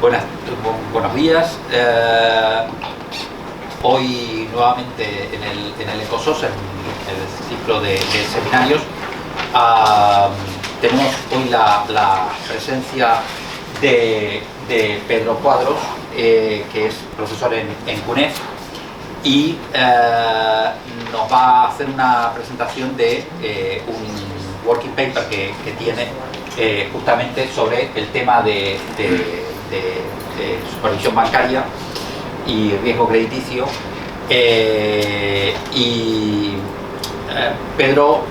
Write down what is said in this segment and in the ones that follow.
Buenos días. Hoy nuevamente en el ECOSOS, en el ciclo de seminarios, tenemos hoy la presencia de Pedro Cuadros, que es profesor en CUNEF, y nos va a hacer una presentación de un working paper que tiene justamente sobre el tema de supervisión bancaria y riesgo crediticio. Pedro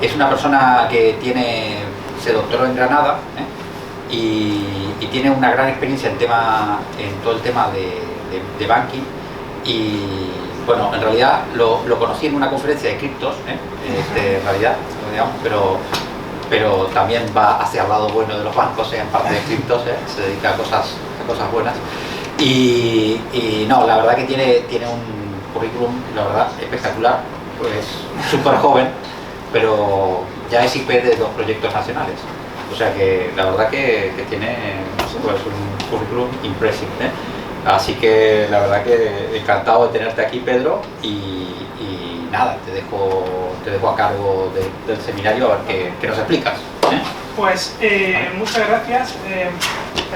es una persona que se doctoró en Granada, y tiene una gran experiencia en todo el tema de banking. Y bueno, en realidad lo conocí en una conferencia de criptos, en realidad, digamos, pero también va hacia el lado bueno de los bancos, en parte de criptos, se dedica a cosas buenas. Y no, la verdad que tiene un currículum, la verdad, espectacular, pues súper joven, pero ya es IP de 2 proyectos nacionales. O sea que la verdad que tiene, no sé, pues un currículum impresionante. Así que la verdad que encantado de tenerte aquí, Pedro, y nada, te dejo a cargo del seminario a ver qué nos explicas. Pues muchas gracias,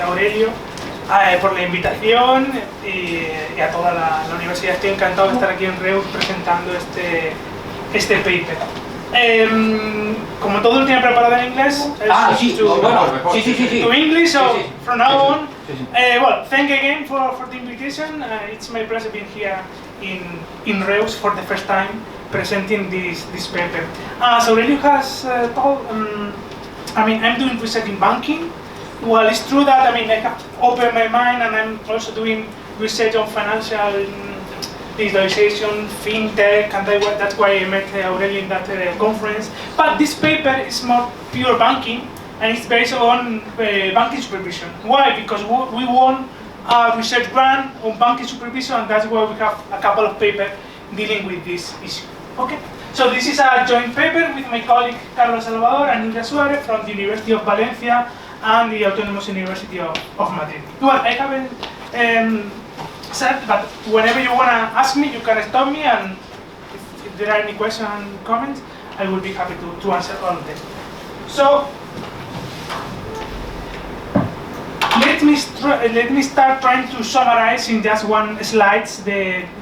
Aurelio, por la invitación y a toda la universidad. Estoy encantado de estar aquí en Reus presentando este paper. Como todo lo tiene preparado en inglés, sí, to English, so sí. from now on, Sí. well, thank you again for the invitation. It's my pleasure being here in Reus for the first time presenting this paper. As Aurelio has told, I'm doing research in banking. Well, it's true that I have opened my mind, and I'm also doing research on financial digitalization, fintech, and that's why I met Aurelio in that conference. But this paper is more pure banking, and it's based on banking supervision. Why? Because we won a research grant on banking supervision, and that's why we have a couple of papers dealing with this issue. Okay. So this is a joint paper with my colleague Carlos Salvador and Nuria Suarez from the University of Valencia and the Autonomous University of Madrid. Well, I haven't said, but whenever you want to ask me, you can stop me, and if there are any questions and comments, I will be happy to answer all of them. So let me start trying to summarize in just one slide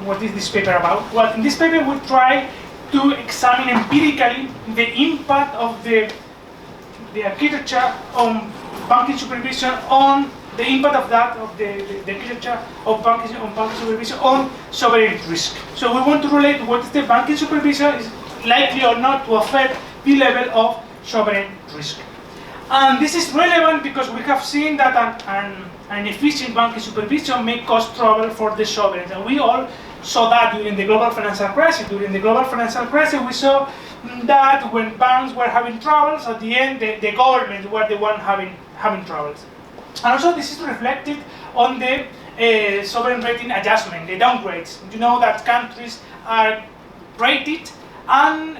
what is this paper about. Well, in this paper we try to examine empirically the impact of the architecture on banking supervision, on the impact of the architecture of banking supervision on sovereign risk. So we want to relate what is the banking supervision is likely or not to affect the level of sovereign risk. And this is relevant because we have seen that an efficient banking supervision may cause trouble for the sovereigns, and we all saw that during the global financial crisis. During the global financial crisis, we saw that when banks were having troubles, at the end the governments were the one having troubles. And also this is reflected on the sovereign rating adjustment, the downgrades. You know that countries are rated, and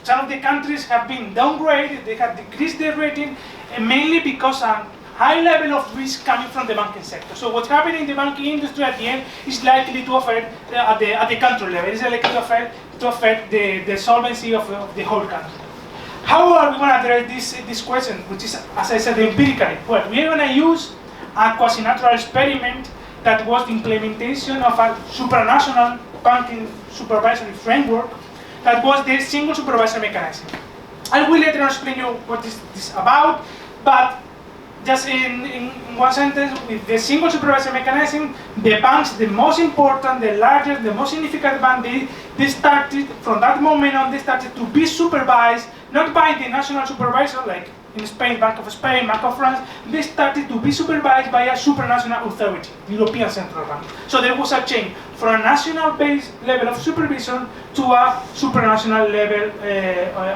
some of the countries have been downgraded, they have decreased their rating, mainly because a high level of risk coming from the banking sector. So what's happening in the banking industry at the end is likely to affect, at the country level, is likely to affect the solvency of the whole country. How are we going to address this question, which is, as I said, empirically? Well, we are going to use a quasi-natural experiment that was the implementation of a supranational banking supervisory framework that was the single supervisor mechanism. I will later on explain you what is this about, but just in one sentence, with the single supervisor mechanism, the banks, the most important, the largest, the most significant bank, they started, from that moment on, they started to be supervised, not by the national supervisor, like in Spain, Bank of Spain, Bank of France, they started to be supervised by a supranational authority, the European Central Bank. So there was a change from a national-based level of supervision to a supranational level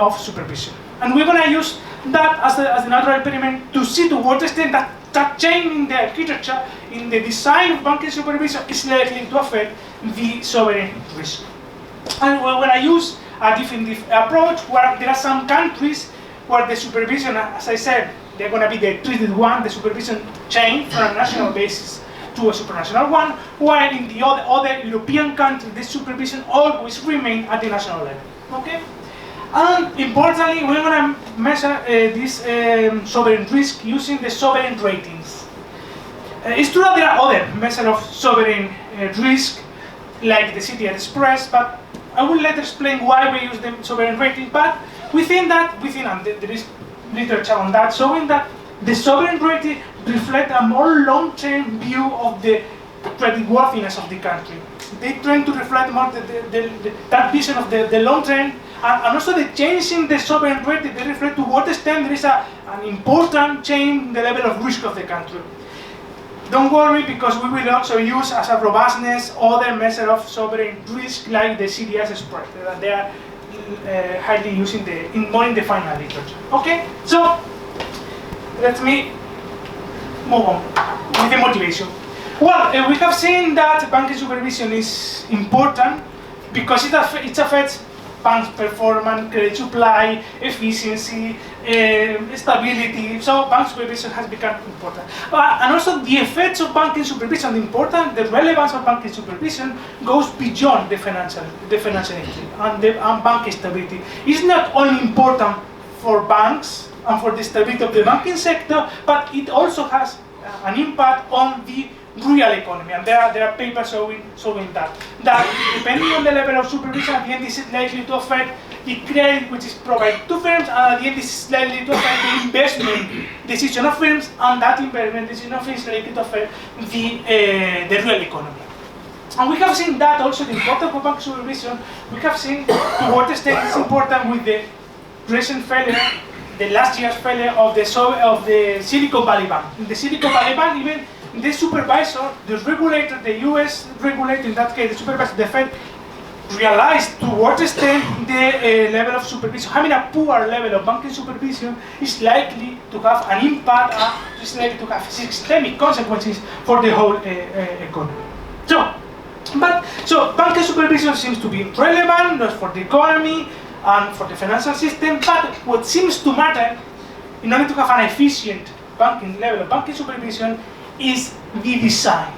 of supervision. And we're going to use that as a natural experiment to see to what extent that change in the architecture, in the design of banking supervision, is likely to affect the sovereign risk. And we're going to use a different approach where there are some countries where the supervision, as I said, they're going to be the treated one, the supervision chain from a national basis to a supranational one, while in the other European countries, the supervision always remain at the national level. Okay? And importantly, we're going to measure this sovereign risk using the sovereign ratings. It's true that there are other measures of sovereign risk, like the CTR Express, but I will later explain why we use the sovereign rating. But within that, and there is literature on that, showing that the sovereign rating reflects a more long-term view of the creditworthiness of the country. They tend to reflect more that vision of the long term, and also the change in the sovereign rating. They reflect to what extent there is an important change in the level of risk of the country. Don't worry, because we will also use as a robustness other measure of sovereign risk like the CDS spread. They are highly used more in the final literature. Okay, so let me move on with the motivation. Well, we have seen that banking supervision is important because it affects bank's performance, credit supply, efficiency, stability. So bank supervision has become important. And also the effects of banking supervision, the relevance of banking supervision goes beyond the financial entity and bank stability. It's not only important for banks and for the stability of the banking sector, but it also has an impact on the real economy, and there are papers showing that depending on the level of supervision, at the end this is likely to affect the credit which is provided to firms, and at the end this is likely to affect the investment decision of firms, and that investment decision of firms is likely to affect the real economy. And we have seen that also the importance of bank supervision. We have seen to what extent it's important with the recent failure, the last year's failure of the Silicon Valley Bank. In the Silicon Valley Bank, even the supervisor, the regulator, the US regulator, in that case, the supervisor, the Fed, realized to what extent the level of supervision, having a poor level of banking supervision, is likely to have an impact, is likely to have systemic consequences for the whole economy. So banking supervision seems to be relevant not for the economy and for the financial system, but what seems to matter in order to have an efficient level of banking supervision is the design.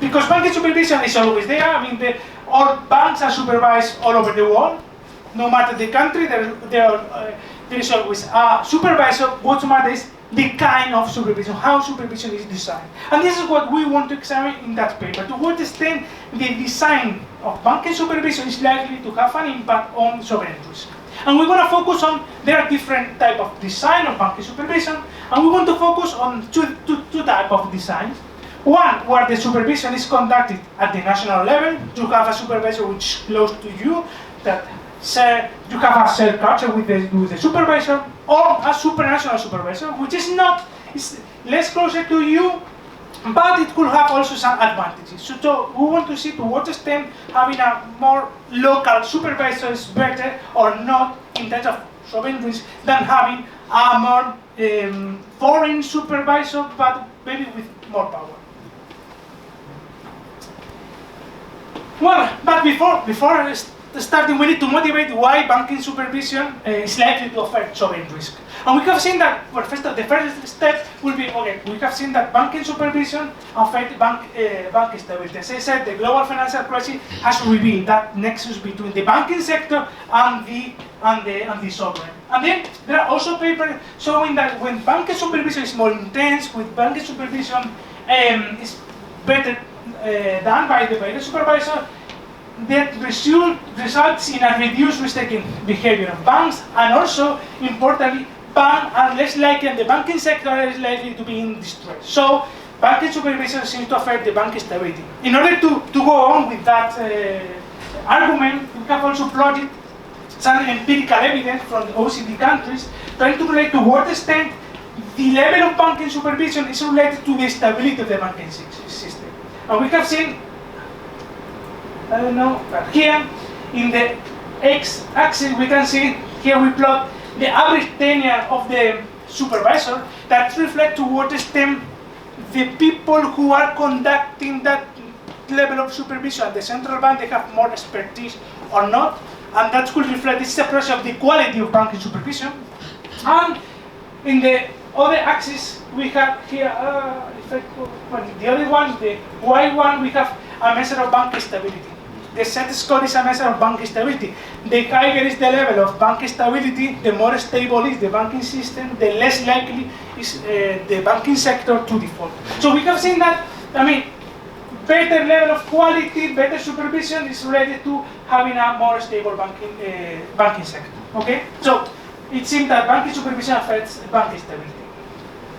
Because banking supervision is always there. I mean, all banks are supervised all over the world. No matter the country, there is always a supervisor. What matters is the kind of supervision, how supervision is designed. And this is what we want to examine in that paper. To what extent the design of banking supervision is likely to have an impact on sovereign risk. And we want to focus on, there are different types of design of banking supervision, and we want to focus on two types of designs. One, where the supervision is conducted at the national level. You have a supervisor which is close to you, that you have a shared culture with the supervisor, or a supranational supervisor, which is less closer to you, but it could have also some advantages. So we want to see to what extent having a more local supervisor is better or not in terms of sovereign risk than having a more foreign supervisor, but maybe with more power. Well, but before starting, we need to motivate why banking supervision is likely to affect sovereign risk. And we have seen that, well, the first step will be, okay, we have seen that banking supervision affects bank stability. As I said, the global financial crisis has revealed that nexus between the banking sector and the sovereign. And then there are also papers showing that when banking supervision is more intense, with banking supervision is better done by the supervisor, that results in a reduced risk-taking behavior of banks, and also, importantly, banks are less likely, and the banking sector is likely to be in distress. So, banking supervision seems to affect the bank stability. In order to go on with that argument, we have also plotted some empirical evidence from the OECD countries trying to relate to what extent the level of banking supervision is related to the stability of the banking system. And we have seen, I don't know, but here in the x-axis we can see, here we plot the average tenure of the supervisor that reflects to what extent the people who are conducting that level of supervision at the central bank, they have more expertise or not, and that could reflect, this is a process of the quality of banking supervision. And in the other axis we have here, the other one, the Y one, we have a measure of bank stability. The set score is a measure of bank stability. The higher is the level of bank stability, the more stable is the banking system, the less likely is the banking sector to default. So we have seen that, better level of quality, better supervision is related to having a more stable banking sector. Okay? So it seems that banking supervision affects bank stability.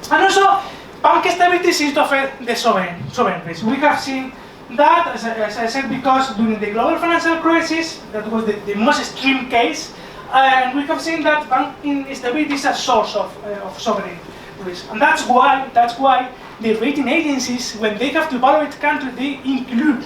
And also, bank stability seems to affect the sovereign risk. We have seen that, as I said, because during the global financial crisis, that was the most extreme case, and we have seen that banking stability is a source of sovereign risk. And that's why the rating agencies, when they have to evaluate country, they include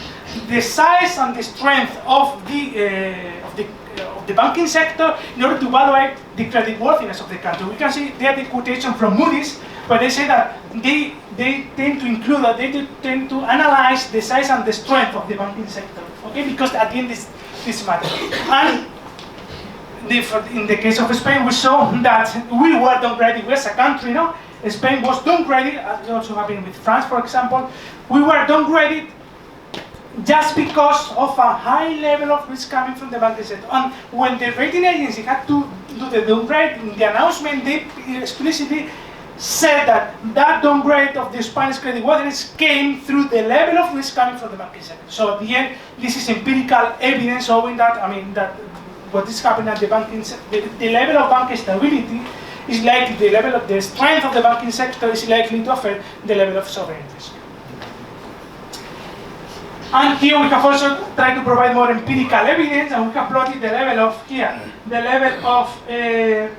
the size and the strength of the banking sector in order to evaluate the creditworthiness of the country. We can see there the quotation from Moody's, where they say that they tend to include, that they tend to analyze the size and the strength of the banking sector, okay? Because at the end this matters. And in the case of Spain, we saw that we were downgraded as a country, no? Spain was downgraded, as also happened with France, for example. We were downgraded just because of a high level of risk coming from the banking sector. And when the rating agency had to do the downgrade, in the announcement they explicitly said that downgrade of the Spanish creditworthiness came through the level of risk coming from the banking sector. So at the end, this is empirical evidence showing that, that what is happening at the banking sector, the level of bank stability is likely, the level of the strength of the banking sector is likely to affect the level of sovereign risk. And here we have also tried to provide more empirical evidence, and we have plotted the level of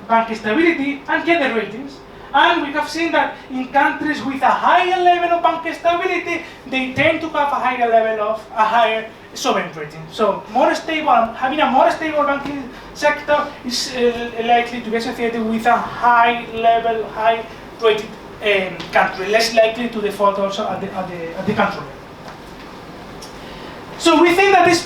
bank stability, and here the ratings. And we have seen that in countries with a higher level of bank stability, they tend to have a higher sovereign rating. So more stable, having a more stable banking sector is likely to be associated with a high rated country, less likely to default also at the country level. So we think that this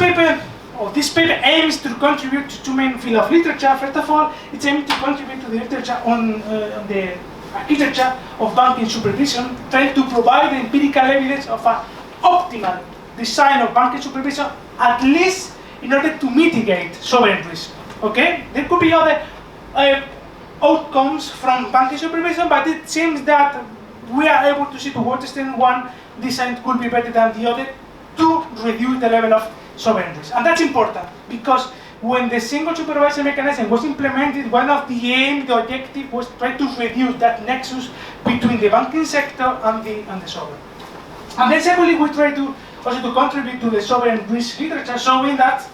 paper aims to contribute to two main fields of literature. First of all, it's aiming to contribute to the literature on the architecture of banking supervision, trying to provide empirical evidence of an optimal design of banking supervision, at least in order to mitigate sovereign risk. Okay? There could be other outcomes from banking supervision, but it seems that we are able to see to what extent one design could be better than the other to reduce the level of sovereign risk. And that's important, because when the single supervisory mechanism was implemented, one of the objective was try to reduce that nexus between the banking sector and the sovereign. And then secondly, we try to also to contribute to the sovereign risk literature, showing that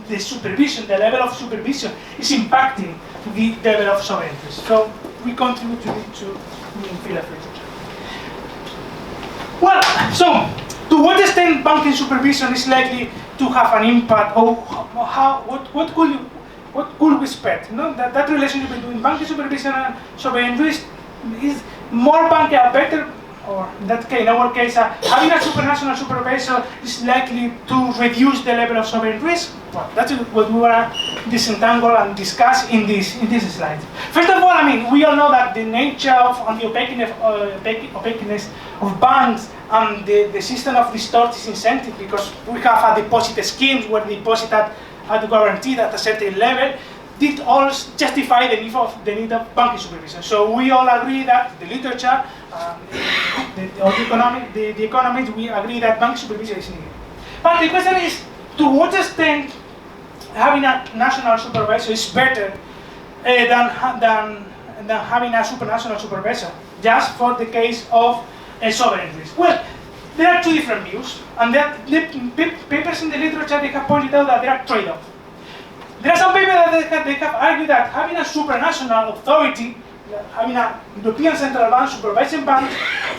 the level of supervision is impacting the level of sovereign risk. So we contribute to the field of literature. Well, so to what extent banking supervision is likely to have an impact, or what could we expect? That relationship between banking supervision and sovereign risk is more banking are better, or in that case, in our case, having a supranational supervisor is likely to reduce the level of sovereign risk. Well, that's what we want to disentangle and discuss in this slide. First of all, we all know that the nature of and the opaqueness of banks and the system of distorted incentive, because we have a deposit schemes where the deposit are guaranteed at a certain level, did all justify the need of banking supervision. So we all agree that the literature, the economists, we agree that banking supervision is needed. But the question is, to what extent having a national supervisor is better than having a supranational supervisor, just for the case of a sovereign risk? Well, there are two different views, and the papers in the literature, they have pointed out that there are trade-offs. There are some papers that they have argued that having a supranational authority, having a European Central Bank supervising banks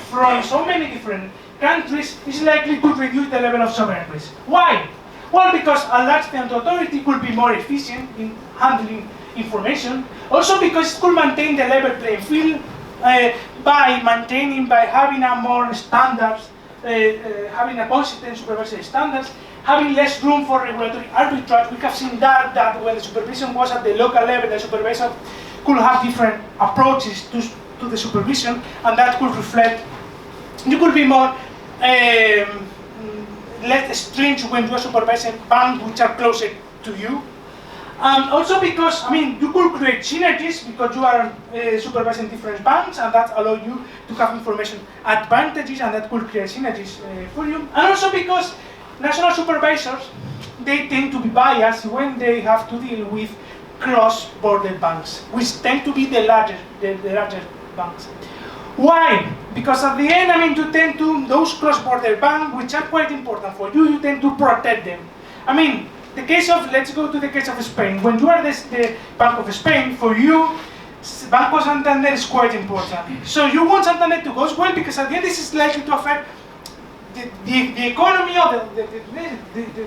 from so many different countries, is likely to reduce the level of sovereign risk. Why? Well, because a large central authority could be more efficient in handling information. Also because it could maintain the level playing field by having a more standards, having a consistent supervisory standards, having less room for regulatory arbitrage. We have seen that when the supervision was at the local level, the supervisor could have different approaches to to the supervision, and that could reflect. You could be more less stringent when you are supervising banks which are closer to you. Also because, I mean, you could create synergies because you are supervising different banks, and that allows you to have information advantages, and that could create synergies for you. And also because national supervisors, they tend to be biased when they have to deal with cross-border banks, which tend to be the largest banks. Why? Because at the end, I mean, you tend to, those cross-border banks, which are quite important for you, you tend to protect them. I mean, the case of, let's go to the case of Spain. When you are the Bank of Spain, for you, Banco Santander is quite important. So you want Santander to go well, because at the end this is likely to affect the economy, or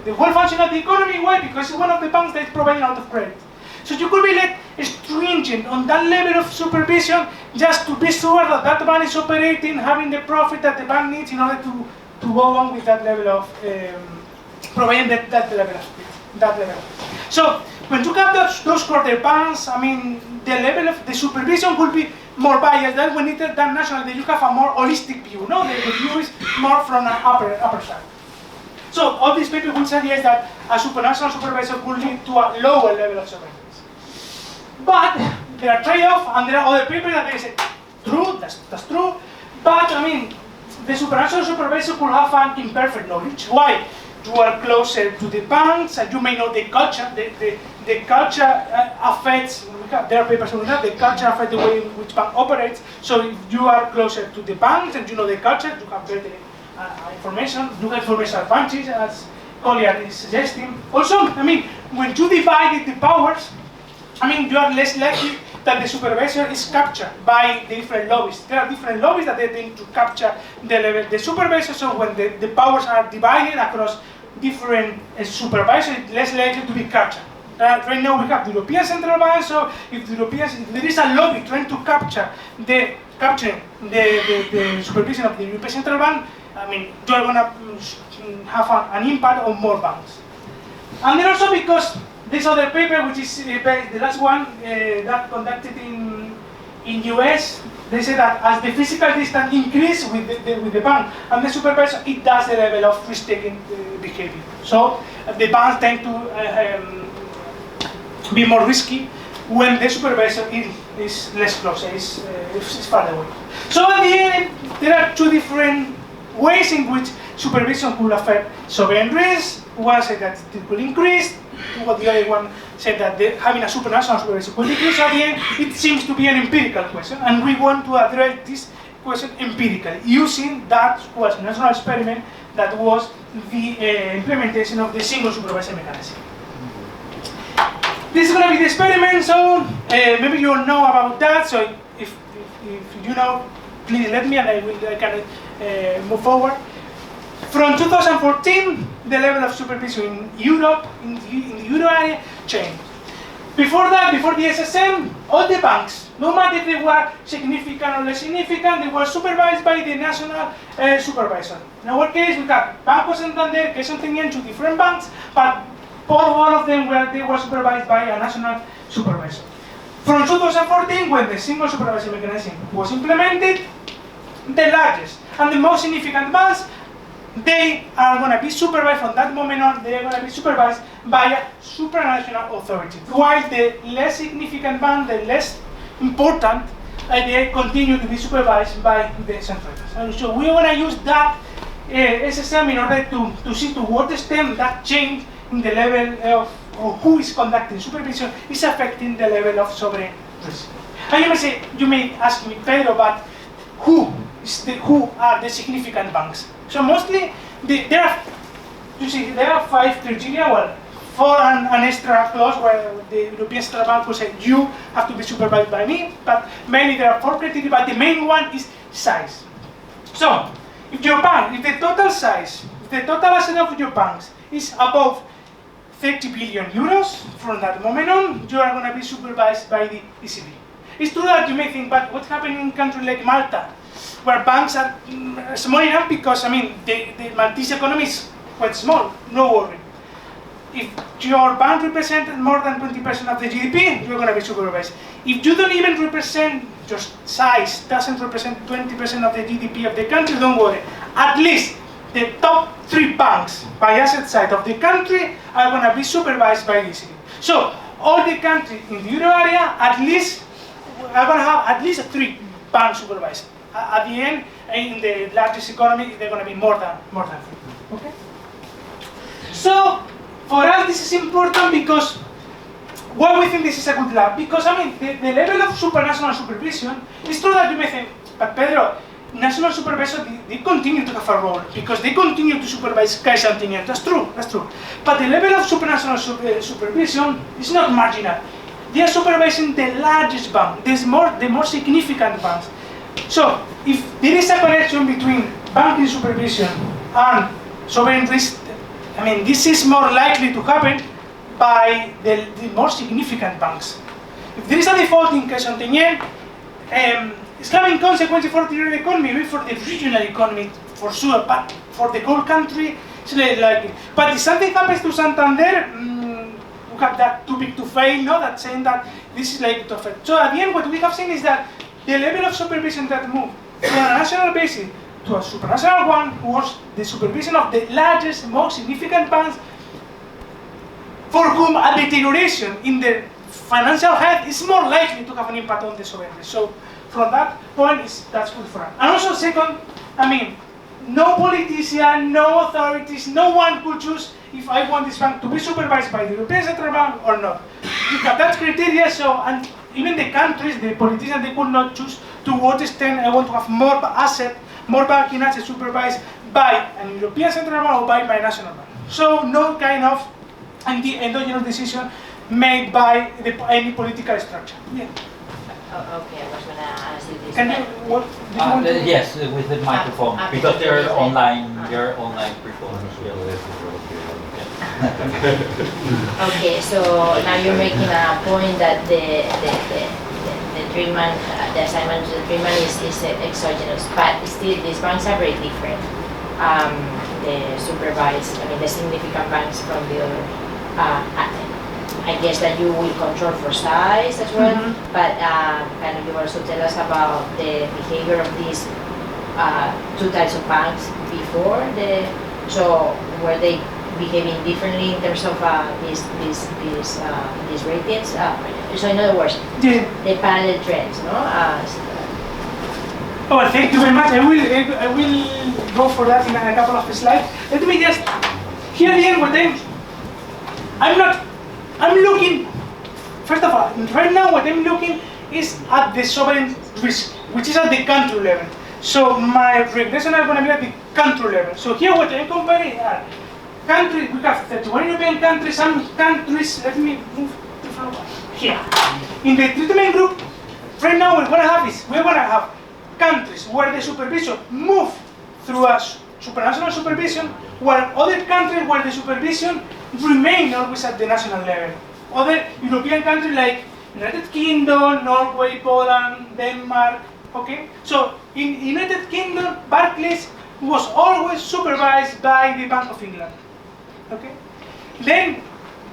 the whole function of the economy. Why? Because it's one of the banks that is providing a lot of credit. So you could be like stringent on that level of supervision, just to be sure that that bank is operating, having the profit that the bank needs in order to go on with that level of providing that level of. So when you have those quarter banks, I mean, the level of the supervision will be more biased than when it is done nationally. You have a more holistic view. No, the view is more from an upper side. So all these people will suggest that a supranational supervisor will lead to a lower level of surveillance. But there are trade-offs, and there are other people that they say, true, that's true. But I mean, the supranational supervisor could have an imperfect knowledge. Why? You are closer to the banks, and you may know the culture. The culture affects. There are papers on that. The culture affects the way in which bank operates. So if you are closer to the banks and you know the culture, you have better information. You have information advantage, as Collier is suggesting. Also, I mean, when you divide the powers, I mean, you are less likely that the supervisor is captured by the different lobbies. There are different lobbies that they tend to capture the supervisor. So when the powers are divided across different supervisors, it's less likely to be captured. Right now we have the European Central Bank, so if there is a lobby trying to capture the supervision of the European Central Bank, I mean, you are going to have an impact on more banks. And then also because this other paper, which is the last one that conducted in US, they say that as the physical distance increases with the bank and the supervisor, it does the level of risk-taking behavior. So the banks tend to be more risky when the supervisor is less close, is far away. So at the end, there are two different ways in which supervision could affect sovereign risk. One said that it could increase, while the other one said that having a supranational supervision could decrease. At the end, it seems to be an empirical question, and we want to address this question empirically, using that national experiment that was the implementation of the single supervisor mechanism. This is going to be the experiment, so maybe you all know about that. So if you know, please let me, and I can move forward. From 2014, the level of supervision in Europe, in the euro area, changed. Before that, before the SSM, all the banks, no matter if they were significant or less significant, they were supervised by the national supervisor. In our case, we have Banco Santander, CaixaBank, two different banks, but all of them they were supervised by a national supervisor. From 2014, when the single supervision mechanism was implemented, the largest and the most significant banks, they are going to be supervised from that moment on. They are going to be supervised by a supranational authority. While the less significant bank, the less important, they continue to be supervised by the central bank. And so we are going to use that SSM in order to see to what extent that change in the level of who is conducting supervision is affecting the level of sovereign risk. And you may ask me, Pedro, but who are the significant banks? So mostly, there are 5 criteria. Well, 4 an extra clause where the European Central Bank will say you have to be supervised by me. But mainly there are 4 criteria. But the main one is size. So if your bank, if the total size, if the total asset of your banks is above 30 billion euros, from that moment on, you are going to be supervised by the ECB. It's true that you may think, but what's happening in a country like Malta, where banks are small enough because, I mean, the Maltese economy is quite small, no worry. if your bank represents more than 20% of the GDP, you're going to be supervised. If you don't even represent, your size doesn't represent 20% of the GDP of the country, don't worry. At least the top 3 banks by asset side of the country are going to be supervised by the ECB. So all the countries in the euro area at least are going to have at least 3 banks supervised. At the end, in the largest economy, they're going to be more than 3. Okay. So for us, this is important because why we think this is a good lab? Because I mean, the level of supranational supervision, it's true that you may think, but Pedro, national supervisors, they continue to have a role because they continue to supervise cash and tenure. That's true. But the level of supranational supervision is not marginal. They are supervising the largest bank, the more significant banks. So if there is a connection between banking supervision and sovereign risk, I mean, this is more likely to happen by the more significant banks. If there is a default in cash and tenure, it's having consequences for the real economy, maybe for the regional economy, for sure, but for the whole country, it's less likely. But if something happens to Santander, we have that too big to fail, no? That's saying that this is likely to affect. So at the end, what we have seen is that the level of supervision that moved from a national basis to a supranational one was the supervision of the largest, most significant banks for whom a deterioration in their financial health is more likely to have an impact on the sovereignty. So from that point, that's good for us. And also second, I mean, no politician, no authorities, no one could choose if I want this bank to be supervised by the European Central Bank or not. You have that criteria, so, and even the countries, the politicians, they could not choose to what extent I want to have more banking assets supervised by an European Central Bank or by my national bank. So no kind of endogenous decision made by any political structure. Yeah. Oh, okay, I was going to ask you this. Can you, yes, with the microphone, because they're online, performance. Okay, so now you're making a point that the treatment, the assignment to the treatment is exogenous, but still these banks are very different. The supervised, I mean the significant banks from the other. I guess that you will control for size as well, but can you also tell us about the behavior of these 2 types of banks before so were they behaving differently in terms of these ratings? So in other words, the parallel trends, no? Oh, thank you very much. I will go for that in a couple of slides. Let me just here at the end with I'm looking, first of all, right now what I'm looking is at the sovereign risk, which is at the country level. So my regression are going to be at the country level. So here what I'm comparing are countries, we have 31 European countries, some countries, let me move to front here. In the treatment group, right now what we're going to have countries where the supervision move through a supranational supervision, while other countries where the supervision remain always at the national level. Other European countries like United Kingdom, Norway, Poland, Denmark, okay? So in United Kingdom, Barclays was always supervised by the Bank of England, okay? Then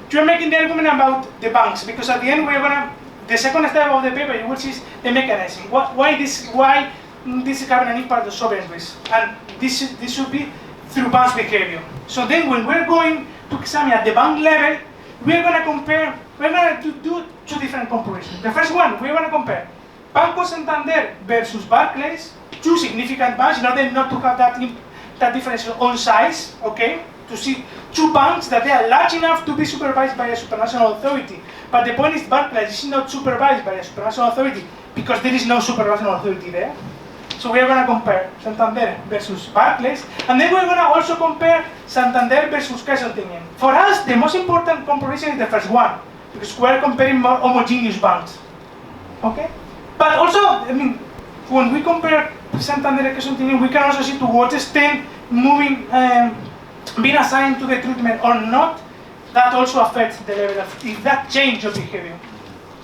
you're making the argument about the banks, because at the end we're gonna, the second step of the paper, which is the mechanism. Why this is having an impact on sovereign risk, and this should be through banks' behavior. So then when we're going to examine at the bank level, we're going to do 2 different comparisons. The first one, we're going to compare Banco Santander versus Barclays, 2 significant banks, in order not to have that difference on size, okay? To see 2 banks that they are large enough to be supervised by a supranational authority. But the point is Barclays is not supervised by a supranational authority because there is no supranational authority there. So we are going to compare Santander versus Barclays, and then we're going to also compare Santander versus CaixaBank. For us, the most important comparison is the first one, because we're comparing more homogeneous banks. Okay? But also, I mean, when we compare Santander and CaixaBank, we can also see to what extent moving, being assigned to the treatment or not, that also affects the level of, if that change of behavior.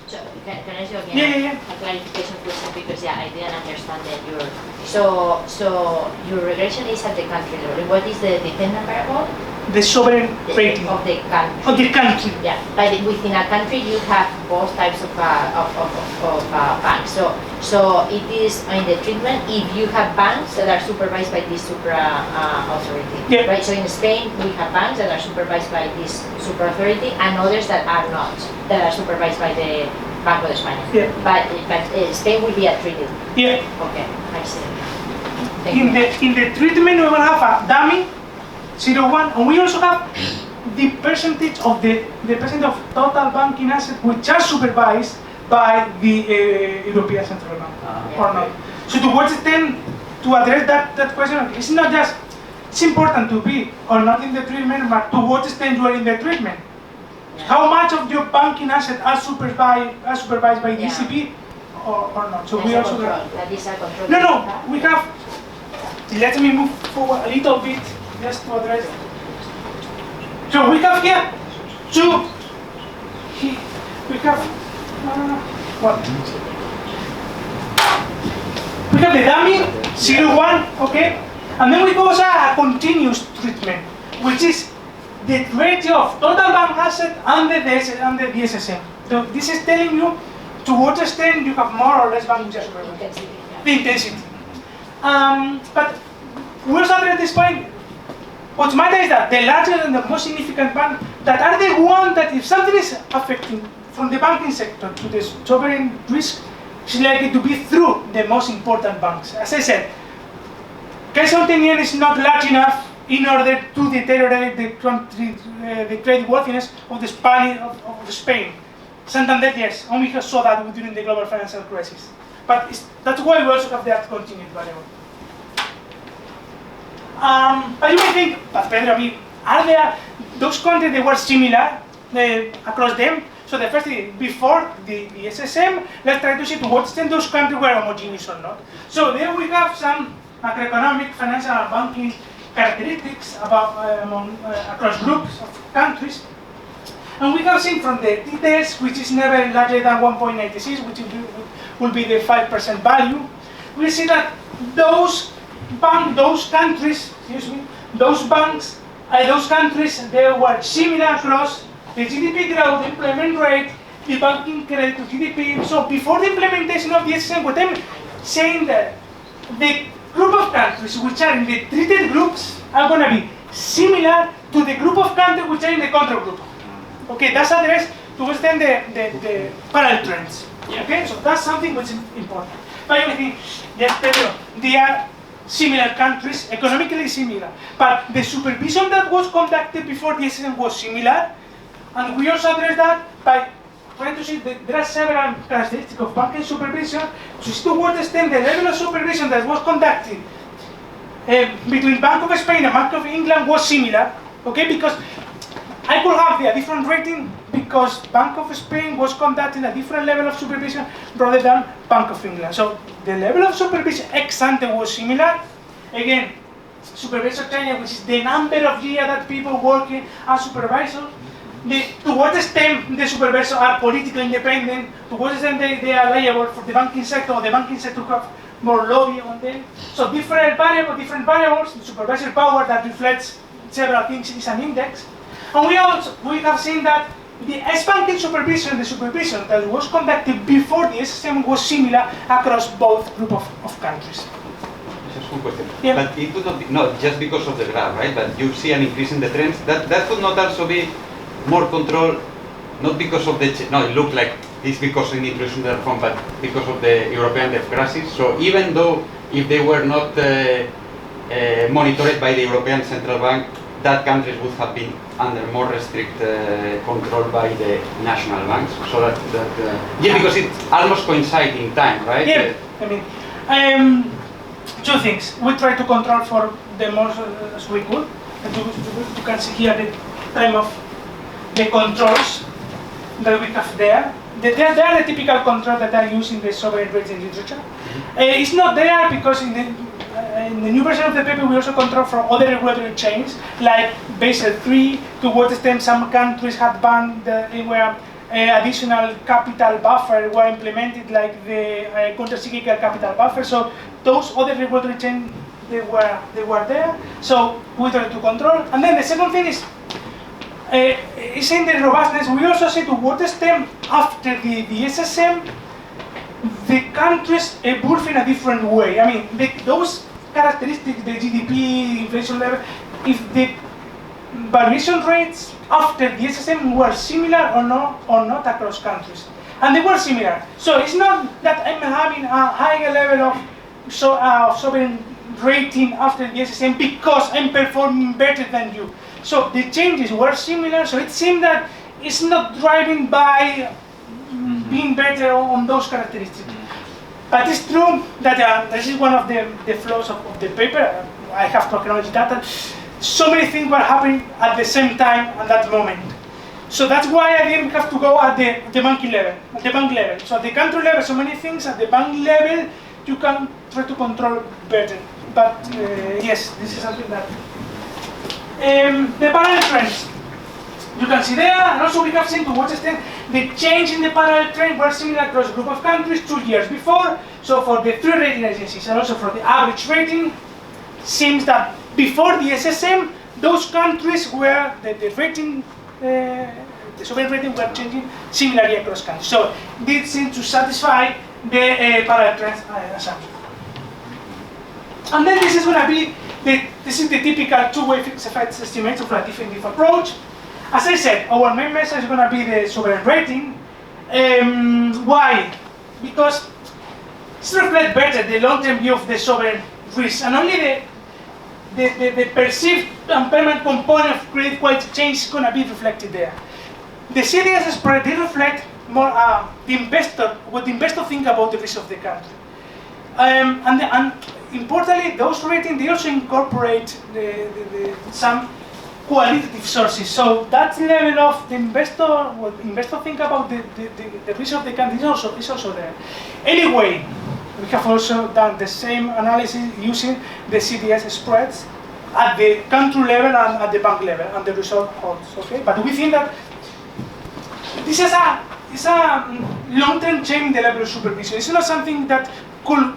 So can I ask you again a clarification question, because I didn't understand that so your regression is at the country level. What is the dependent variable? the sovereign rating of the country. of the country. Yeah, but within a country you have both types of banks. So it is in the treatment if you have banks that are supervised by this supra authority. Yeah. Right. So in Spain we have banks that are supervised by this supra authority and others that are not, that are supervised by the Banco de España. Yeah. But Spain will be a treated. Yeah. Okay, I see. Thank you. In the treatment we will have a dummy 0.1, and we also have the percentage of the percent of total banking assets which are supervised by the European Central Bank or not. So to what extent to address that question, it's not just it's important to be or not in the treatment, but to what extent you are in the treatment. How much of your banking assets are supervised by ECB or not? So we also have. That is a control. No, we have. Let me move forward a little bit just to address it. So we have here two. We have what? We have the dummy 0.1, okay, and then we go also a continuous treatment, which is the ratio of total bank asset under the SSM. So this is telling you to what extent you have more or less banking supervision. The intensity. But we also at this point, what matters is that the largest and the most significant banks that are the one that if something is affecting from the banking sector to the sovereign risk, it's likely to be through the most important banks. As I said, CaixaBank is not large enough in order to deteriorate the country, the credit worthiness of the Spain. Santander, yes, and we saw that during the global financial crisis. But that's why we also have that continued variable. But you may think, but Pedro, are there those countries that were similar across them? So the first thing, before the SSM, let's try to see to what extent those countries were homogeneous or not. So there we have some macroeconomic, financial, and banking characteristics across groups of countries. And we have seen from the details, which is never larger than 1.96, which will be the 5% value, we see that those countries, those countries, they were similar across the GDP growth, the employment rate, the banking credit to GDP. So before the implementation of the SSM, what I'm saying that the group of countries which are in the treated groups are going to be similar to the group of countries which are in the control group. Okay, that's addressed to understand the parallel trends. Okay, so that's something which is important. But you think, yes, Pedro, they are similar countries, economically similar, but the supervision that was conducted before the SSM was similar, and we also address that by trying to see that there are several characteristics of banking supervision to see to what extent the level of supervision that was conducted between Bank of Spain and Bank of England was similar, okay, because I could have a different rating because Bank of Spain was conducting a different level of supervision rather than Bank of England. So the level of supervision ex ante was similar. Again, supervisor tenure, which is the number of years that people working as supervisors. To what extent the supervisors are politically independent, to what extent they are liable for the banking sector, or the banking sector have more lobby on them. So different variables, the supervisory power that reflects several things is an index. And we have seen that the banking supervision, the supervision that was conducted before the SSM was similar across both group of countries. Just one question. Yeah. But it could not be, not just because of the graph, right? But you see an increase in the trends. That could not also be more control, not because of the, no, it looked like it's because of the introduction of the reform, but because of the European debt crisis. So even though if they were not monitored by the European Central Bank, that countries would have been under more strict control by the national banks. So yeah, because it almost coincides in time, right? Yeah, I mean, two things. We try to control for the most as we could. And you can see here the time of the controls that we have there. They are the typical controls that are used in the sovereign rating literature. It's not there because in the new version of the paper we also control for other regulatory changes like Basel III, to what extent some countries had banned where additional capital buffer were implemented, like the counter-cyclical capital buffer. So those other regulatory changes they were there. So we try to control. And then the second thing is in the robustness. We also see to what extent after the SSM, the countries evolve in a different way. I mean, those characteristics, the GDP, inflation level, if the variation rates after the SSM were similar or not across countries. And they were similar. So it's not that I'm having a higher level of sovereign rating after the SSM because I'm performing better than you. So the changes were similar, so it seemed that it's not driving by being better on those characteristics. But it's true that this is one of the flaws of the paper. I have to acknowledge that so many things were happening at the same time at that moment. So that's why I didn't have to go at the banking level, at the bank level. So at the country level, so many things. At the bank level, you can try to control better. But yes, this is something that... the parallel trends. You can see there, and also we have seen to what extent the change in the parallel trend were similar across a group of countries 2 years before. So for the 3 rating agencies and also for the average rating, seems that before the SSM, those countries where the rating, the sovereign rating were changing similarly across countries. So this seems to satisfy the parallel trends assumption. And then this is going to be this is the typical two-way fixed effects estimate of a definitive approach. As I said, our main measure is going to be the sovereign rating. Why? Because it reflects better the long-term view of the sovereign risk, and only the perceived and permanent component of credit quality change is going to be reflected there. The CDS spread, they reflect more what the investor think about the risk of the country. And importantly, those ratings, they also incorporate some qualitative sources. So that level of the investor, what investor think about the risk of the country is also there. Anyway, we have also done the same analysis using the CDS spreads at the country level and at the bank level, and the result holds. Okay, but we think that this is a long-term change in the level of supervision. It's not something that could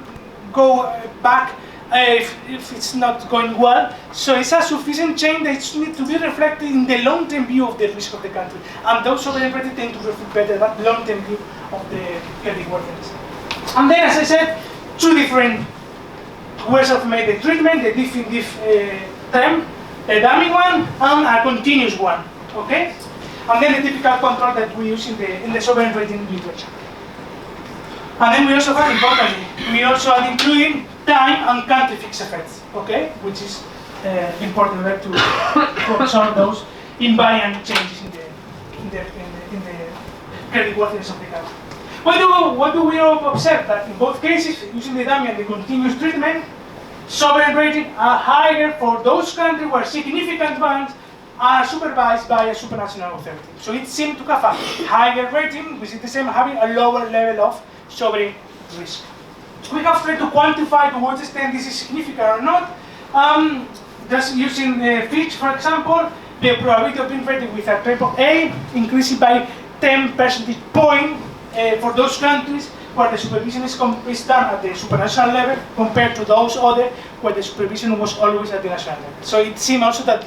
go back if it's not going well. So it's a sufficient change that needs to be reflected in the long-term view of the risk of the country. And those sovereign ratings tend to reflect better that long-term view of the creditworthiness. And then, as I said, 2 different ways of making the treatment: the definitive term, a dummy one, and a continuous one. Okay? And then the typical control that we use in the sovereign rating literature. And then we also have, importantly, we also are including time and country fixed effects, okay? Which is important to observe those invariant changes in the creditworthiness of the country. What do we observe? That in both cases, using the dummy and the continuous treatment, sovereign rating are higher for those countries where significant banks are supervised by a supranational authority. So it seems to have a higher rating, which is the same having a lower level of sovereign risk. We have tried to quantify to what extent this is significant or not. Just using Fitch, for example, the probability of being rated with a AAA increased by 10 percentage points for those countries where the supervision is done at the supranational level compared to those other where the supervision was always at the national level. So it seems also that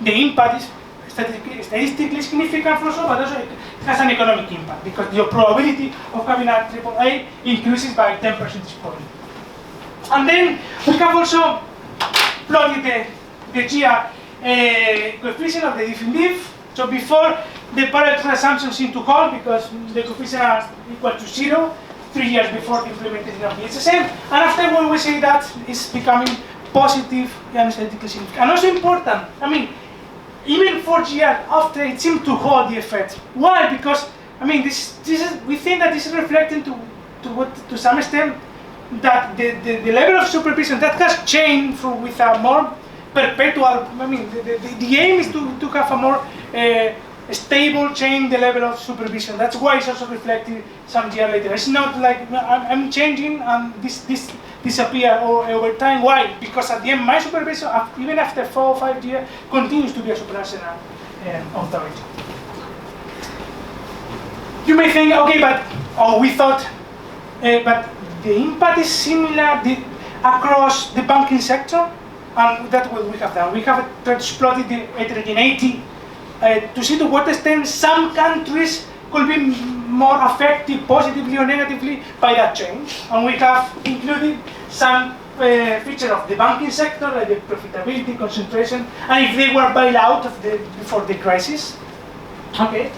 the impact is statistically significant for some, but also it has an economic impact because the probability of having a AAA increases by 10 percentage points. And then we have also plotted the GIA coefficient of the definitive. So before the parallel trend assumptions seem to hold because the coefficient are equal to 0 3 years before the implementation of the SSM, and after when we say that it's becoming positive and statistically significant. And also important, I mean, even 4 years after it seemed to hold the effect. Why? Because I mean, this is, we think that this is reflecting to some extent that the level of supervision that has changed from with a more perpetual. I mean, the aim is to have a more stable change the level of supervision. That's why it's also reflected some years later. It's not like I'm changing and this disappear over time. Why? Because at the end, my supervision, even after 4 or 5 years, continues to be a supranational authority. You may think, okay, but we thought, but the impact is similar. across the banking sector, and that's what we have done. We have exploited the heterogeneity to see to what extent some countries could be more affected positively or negatively by that change. And we have included some features of the banking sector, like the profitability, concentration, and if they were bailed out before the crisis. Okay.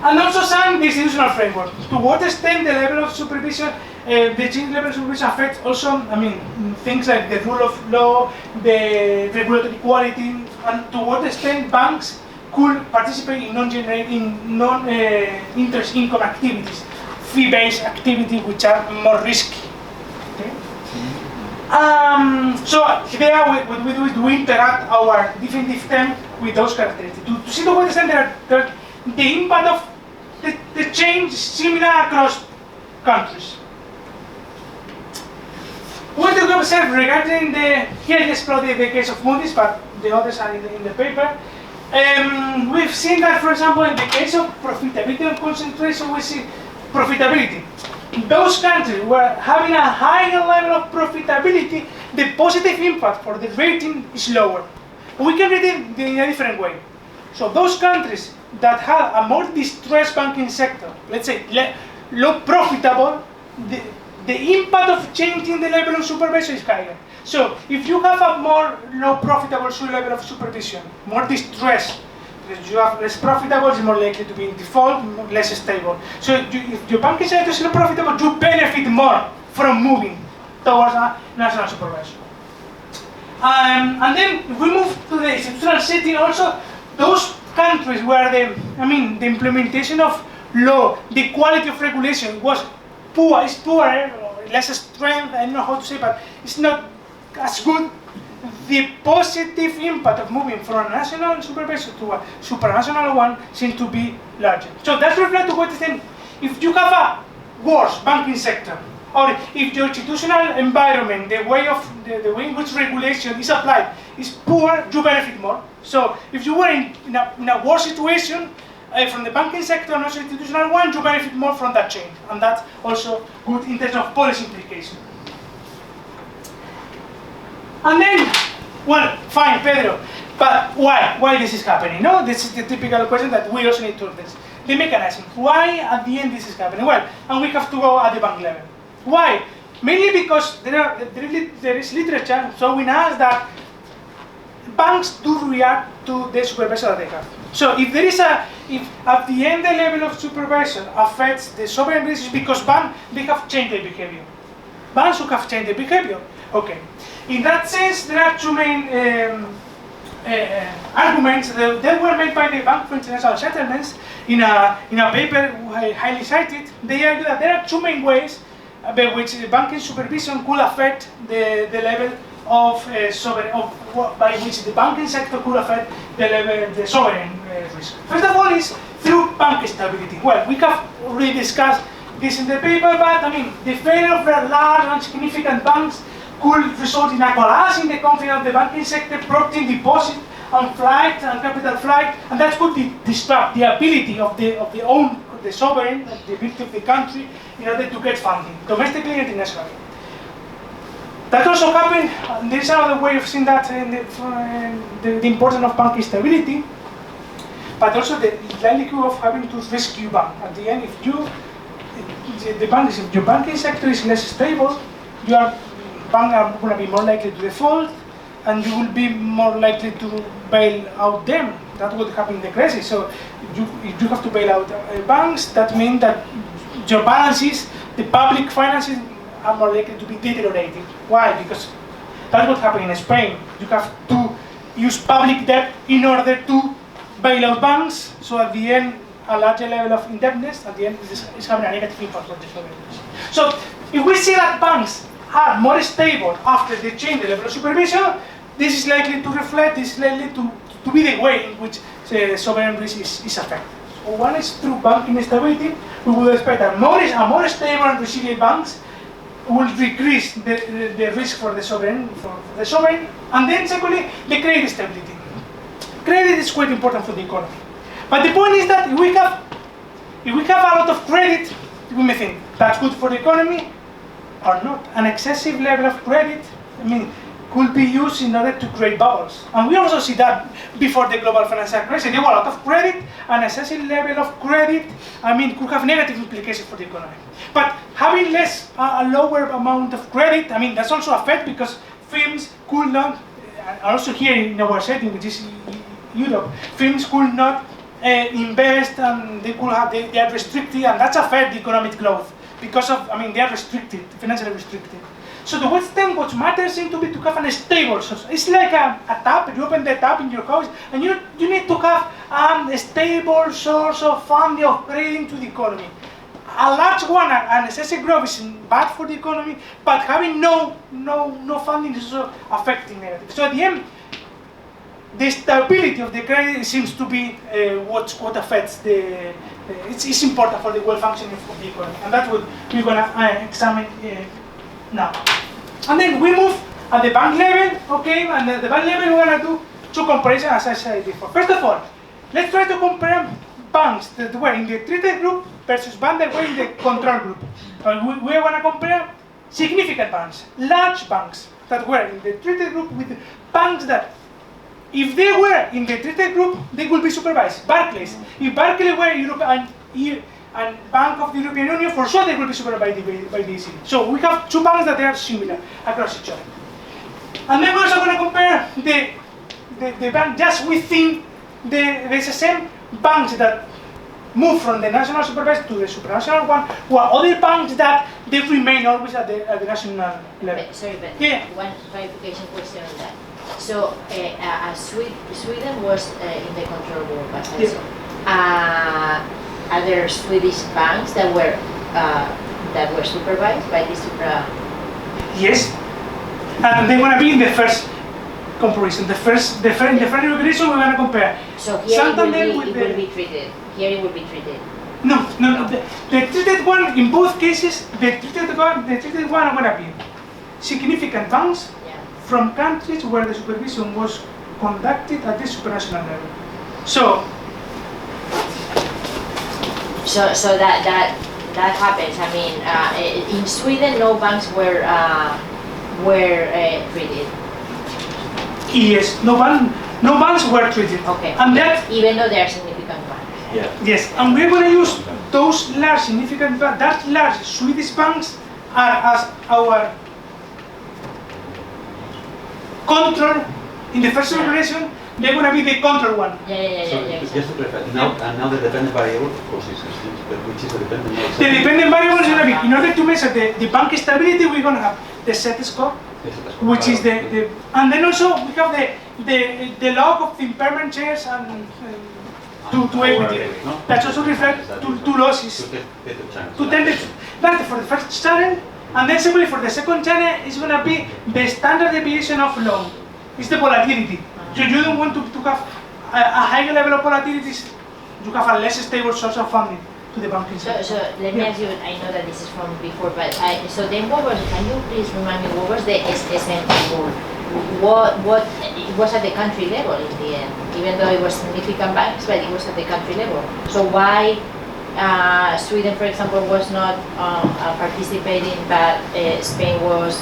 And also some institutional framework. To what extent the level of supervision, the change level of supervision affects also, things like the rule of law, the regulatory quality, and to what extent banks could participate in non-interest income activities, fee-based activities which are more risky. Okay? So there we interact our definitive term with those characteristics to see to what extent the impact of the change is similar across countries. What do we observe regarding here I explored the case of Moody's, but the others are in the paper. We've seen that, for example, in the case of profitability and concentration, we see profitability. Those countries where having a higher level of profitability, the positive impact for the rating is lower. We can read it in a different way. So those countries that have a more distressed banking sector, let's say low profitable, the impact of changing the level of supervision is higher. So if you have a more low profitable level of supervision, more distress, because you have less profitable, it's more likely to be in default, less stable. So if your banking sector is low profitable, you benefit more from moving towards a national supervision. And then if we move to the institutional setting also, those countries where the implementation of law, the quality of regulation was poorer, less strength, I don't know how to say, but it's not as good. The positive impact of moving from a national supervision to a supranational one seems to be larger. So that's reflected to what is then, if you have a worse banking sector, or if your institutional environment, the way in which regulation is applied is poor, you benefit more. So if you were in a worse situation from the banking sector and also institutional one, you benefit more from that change. And that's also good in terms of policy implication. And then, well, fine, Pedro, but why? Why this is happening? No, this is the typical question that we also need to address. The mechanism. Why at the end this is happening? Well, and we have to go at the bank level. Why? Mainly because there is literature showing us that banks do react to the supervision that they have. So if at the end the level of supervision affects the sovereign risk, because they have changed their behavior. Banks who have changed their behavior. Okay. In that sense, there are two main arguments that were made by the Bank for International Settlements in a paper highly cited. They argue that there are two main ways by which banking supervision could affect the level of by which the banking sector could affect the sovereign risk. First of all is through bank stability. Well, we have already discussed this in the paper, but the failure of large and significant banks could result in a collapse in the confidence of the banking sector, prompting deposit and flight and capital flight, and that could disrupt the ability of the sovereign, the ability of the country, in order to get funding, domestically and internationally. That also happened, and there is another way of seeing that in the importance of banking stability, but also the likelihood of having to rescue bank. At the end, if your banking sector is less stable, banks are going to be more likely to default, and you will be more likely to bail out them. That's what happened in the crisis. So if you have to bail out banks, that means that your balances, the public finances, are more likely to be deteriorated. Why? Because that's what happened in Spain. You have to use public debt in order to bail out banks, so at the end, a larger level of indebtedness, at the end, is having a negative impact on the sovereignty. So if we see that banks are more stable after they change the level of supervision, this is likely to reflect, this is likely to be the way in which sovereign risk is affected. So one is through banking stability. We would expect that more stable and resilient banks will decrease the risk for the sovereign, and then secondly, the credit stability. Credit is quite important for the economy. But the point is that if we have a lot of credit, we may think that's good for the economy or not. An excessive level of credit could be used in order to create bubbles. And we also see that before the global financial crisis, there was a lot of credit, and excessive level of credit, could have negative implications for the economy. But having a lower amount of credit, that's also a fact, because firms could not, also here in our setting, which is Europe, firms could not invest, and they are restricted, and that's affect the economic growth because of, they are restricted, financially restricted. So to what extent what matters seems to be to have a stable source. It's like a tap. You open the tap in your house, and you need to have a stable source of funding, of credit to the economy. A large one, and excessive growth is bad for the economy, but having no funding is also affecting negative. So at the end, the stability of the credit seems to be what affects it's important for the well functioning of the economy, and that's what we're going to examine now. And then we move at the bank level, okay, and at the bank level we're going to do two comparisons, as I said before. First of all, let's try to compare banks that were in the treated group versus banks that were in the control group. We want to compare significant banks, large banks that were in the treated group with banks that, if they were in the treated group, they would be supervised. Barclays. If Barclays were European and Bank of the European Union, for sure they will be supervised by the ECB. So we have two banks that are similar across each other. And then we're also going to compare the bank just within the SSM, banks that move from the national supervisor to the supranational one, while other banks that they remain always at the national level. Sorry, but yeah. One clarification question on that. So Sweden was in the control group, as I saw. Are there Swedish banks that were supervised by the supra? Yes, and they want to be in the first comparison. The first regulation we want to compare. So here it will be treated. Here it will be treated. No. The treated one in both cases. The treated one are going to be significant banks from countries where the supervision was conducted at the supranational level. So that happens. In Sweden, no banks were treated. Yes, no banks were treated. Okay. And that, even though they are significant banks. Yeah. Yes, and we're going to use those large significant banks. That large Swedish banks are as our control in the first regulation. They're going to be the control one. Just to clarify, now the dependent variable, of course, is which is the dependent variable. The dependent variable is going to be, in order to measure the bank stability, we're going to have the set score, which is the and then also we have the log of the impairment shares and to equity. That's also reflect to losses. To 10. That's for the first channel, and then simply for the second channel, it's going to be the standard deviation of loan. It's the volatility. So you don't want to have a higher level of volatilities. You have a less stable source of funding to the banking sector. So let me ask you. I know that this is from before, but so then what was? Can you please remind me what was the SSM rule? What it was at the country level in the end, even though it was significant banks, but it was at the country level. So why Sweden, for example, was not participating, but Spain was?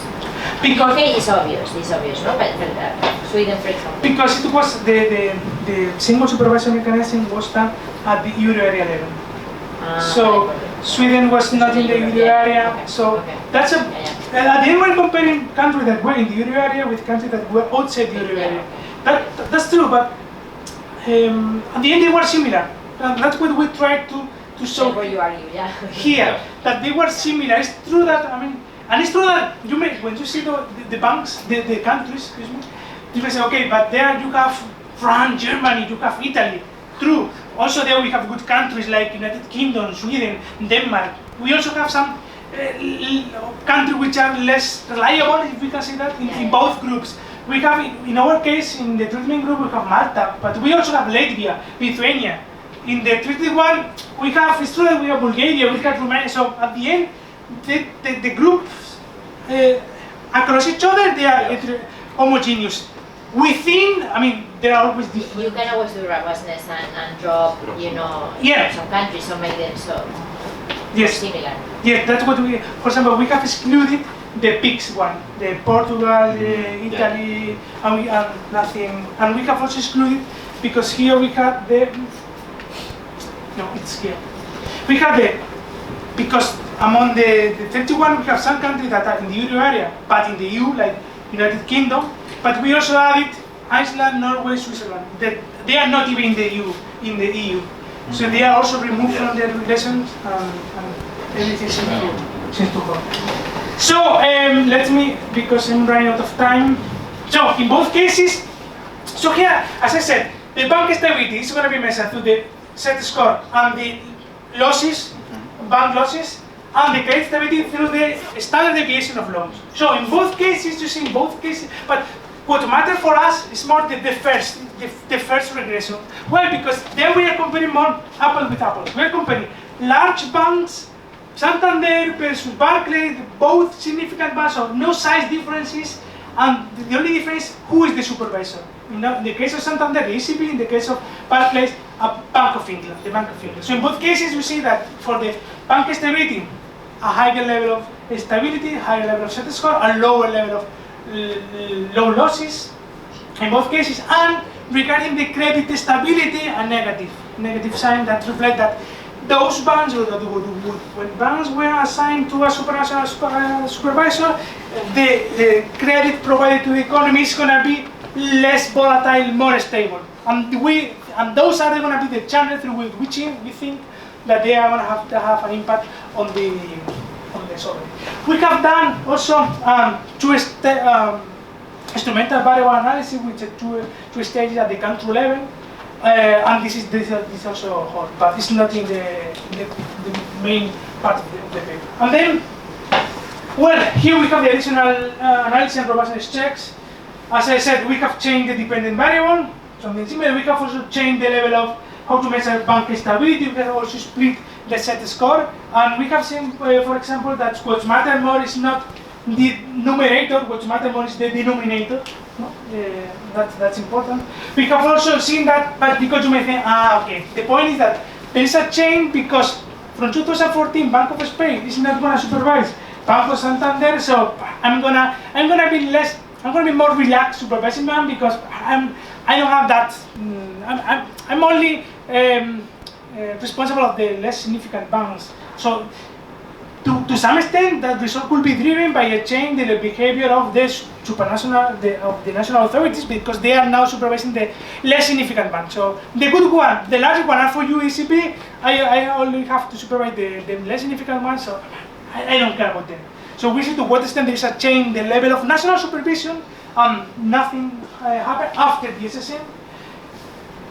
Because it's obvious, no? But Sweden, for example. Because it was the single supervision mechanism was done at the euro area level. So Sweden was not in the euro area. So that's at the end we're comparing countries that were in the euro area with countries that were outside the euro area. That's true, but at the end they were similar. That's what we tried to show here, that they were similar. It's true that and it's true that when you see the banks, the countries, you may say, okay, but there you have France, Germany, you have Italy. True. Also there we have good countries like United Kingdom, Sweden, Denmark. We also have some countries which are less reliable, if we can say that, in both groups. We have, in our case, in the treatment group, we have Malta, but we also have Latvia, Lithuania. In the treated one, we have, it's true that we have Bulgaria, we have Romania. So at the end, the groups across each other, they are homogeneous. Within, there are always different. You can always do robustness and drop, some countries or make them so similar. Yeah, that's what we, for example, we have excluded the PIGS one, the Portugal, Italy, and we have nothing. And we have also excluded because here we have the. No, it's here. We have the because among the 31 we have some countries that are in the Euro area, but in the EU, like United Kingdom. But we also added Iceland, Norway, Switzerland. They are not even in the EU. So they are also removed from the regulations, and everything seems to go. So let me, because I'm running out of time. So in both cases, so here, as I said, the bank stability is going to be measured through the set score and the losses, bank losses, and the credit stability through the standard deviation of loans. So in both cases, you see in both cases, but what matters for us is more the first regression. Why? Because then we are comparing more apple with apple. We are comparing large banks, Santander versus Barclays, both significant banks, so no size differences, and the only difference is who is the supervisor. In the case of Santander, the ECB; in the case of Barclays, Bank of England, the Bank of England. So in both cases, we see that for the bank stability, a higher level of stability, higher level of set score, a lower level of low losses in both cases. And regarding the credit stability, a negative sign that reflects that those banks, when banks were assigned to a supervisor, the credit provided to the economy is going to be less volatile, more stable. And those are going to be the channel through which we think that they are going to have an impact on the solvency. We have done also instrumental variable analysis, which are two stages at the country level, and this is also hard, but it's not in the main part of the paper. And then, well, here we have the additional analysis and robustness checks. As I said, we have changed the dependent variable, something similar. We have also changed the level of how to measure bank stability. We have also split the set score, and we have seen, for example, that what matters more is not the numerator, what matters more is the denominator. No? That's important. We have also seen that, but because you may think, okay, the point is that there is a change because from 2014, Bank of Spain is not going to supervise Banco Santander, so I'm gonna be more relaxed supervising bank because I don't have that. I'm only responsible of the less significant banks. So to some extent, that result could be driven by a change in the behavior of the the national authorities, because they are now supervising the less significant banks. So the good one, the large one, are for you, ECB. I only have to supervise the less significant ones, so I don't care about them. So we see to what extent there is a change in the level of national supervision, and nothing happened after the SSM.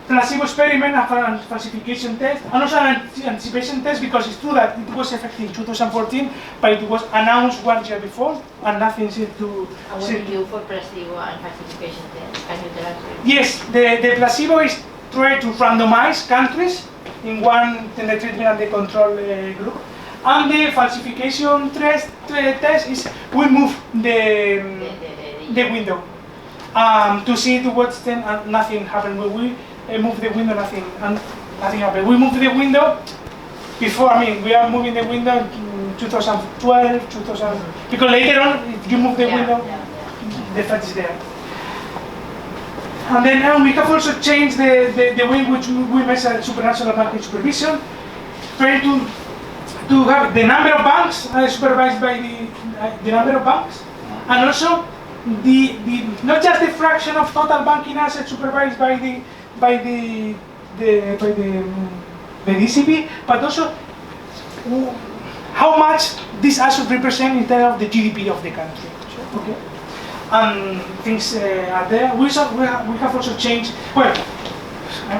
Placebo experiment, a falsification test, and also an anticipation test, because it's true that it was effective in 2014, but it was announced 1 year before, and nothing seemed to... And what do you do for placebo and falsification test? Can you tell us? Yes, the placebo is try to randomize countries in one in the treatment and the control group, and the falsification test is we move the window to see to what extent nothing happened. We move the window, nothing happened. We move the window before. We are moving the window in 2012, 2000. Because later on, if you move the window, the fact is there. And then we have also changed the way in which we measure supranational banking supervision, trying to have the number of banks supervised by the number of banks, and also the not just the fraction of total banking assets supervised by the ECB, but also how much these assets represent in terms of the GDP of the country. Okay, and things are there. We have also changed. Well,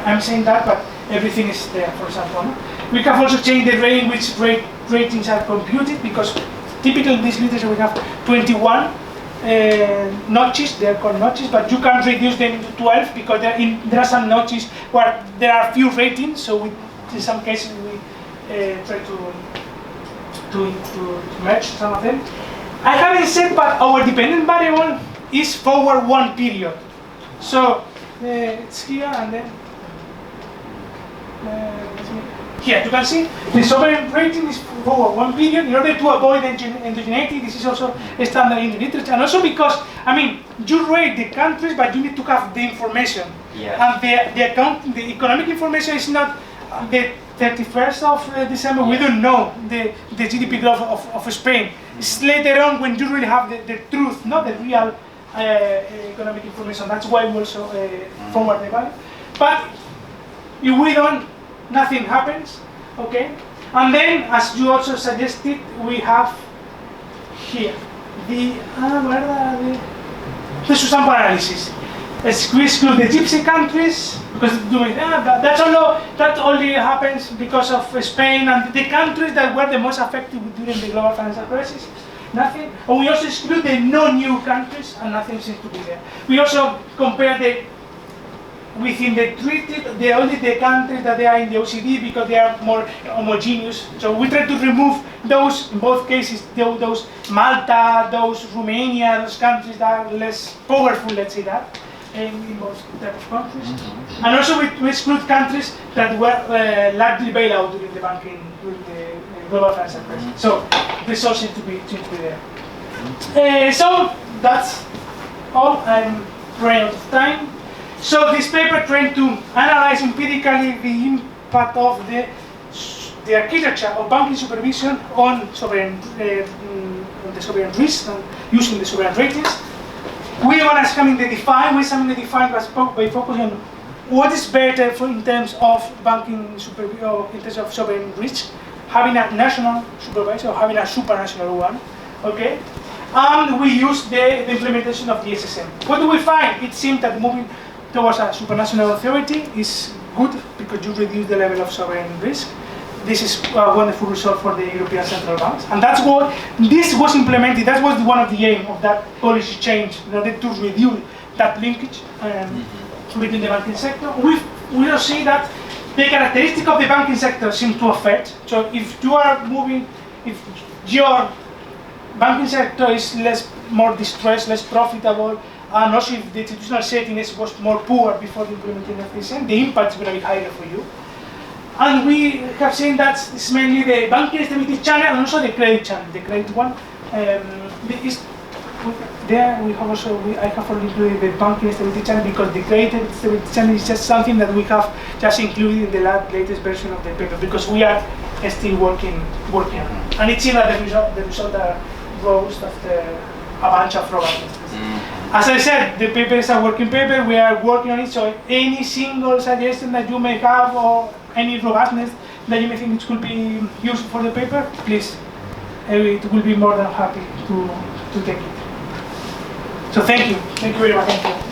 I'm saying that, but everything is there. For example, no? We have also changed the way in which ratings are computed, because typically in this literature we have 21. Notches, they are called notches, but you can reduce them to 12 because there are some notches where there are few ratings. So in some cases we try to match some of them. I haven't said, but our dependent variable is forward one period. So it's here and then. Here you can see the sovereign rating is for 1 period in order to avoid endogeneity. This is also a standard in the literature, and also because you rate the countries, but you need to have the information. Yes. And the economic information is not the 31st of December. We don't know the GDP growth of Spain. It's later on when you really have the truth, not the real economic information. That's why we also forward the value. But if we don't, nothing happens, okay? And then, as you also suggested, we have here the sample analysis. We exclude the gypsy countries because that only happens because of Spain and the countries that were the most affected during the global financial crisis. Nothing. And we also exclude the non-EU countries, and nothing seems to be there. We also compare within the treaty, only the countries that they are in the OECD because they are more homogeneous. So we try to remove those, in both cases, those Malta, those Romania, those countries that are less powerful, let's say that, in most type of countries. Mm-hmm. And also we exclude countries that were largely bailed out during the global financial crisis. Mm-hmm. So this also seems to be there. So that's all. I'm running out of time. So this paper trying to analyze empirically the impact of the architecture of banking supervision on the sovereign risk and using the sovereign ratings. We want to examine the define. We examine the define by focusing on what is better in terms of banking supervision, in terms of sovereign risk, having a national supervisor or having a supranational one. Okay, and we use the implementation of the SSM. What do we find? It seems that moving towards a supranational authority is good because you reduce the level of sovereign risk. This is a wonderful result for the European Central Banks, and that's what this was implemented. That was one of the aim of that policy change in order to reduce that linkage within the banking sector. We also see that the characteristic of the banking sector seem to affect. So if you are moving, if your banking sector is more distressed, less profitable, and also if the institutional setting was more poor before the implementation of this, the impact is going to be higher for you. And we have seen that it's mainly the banking stability channel and also the credit channel. The credit one there we have also I have already included the banking stability channel because the credit stability channel is just something that we have just included in the latest version of the paper because we are still working on it. And it seems that the result rose after a bunch of robustness. As I said, the paper is a working paper. We are working on it. So any single suggestion that you may have or any robustness that you may think it could be useful for the paper, please, it will be more than happy to take it. So thank you very much. Thank you.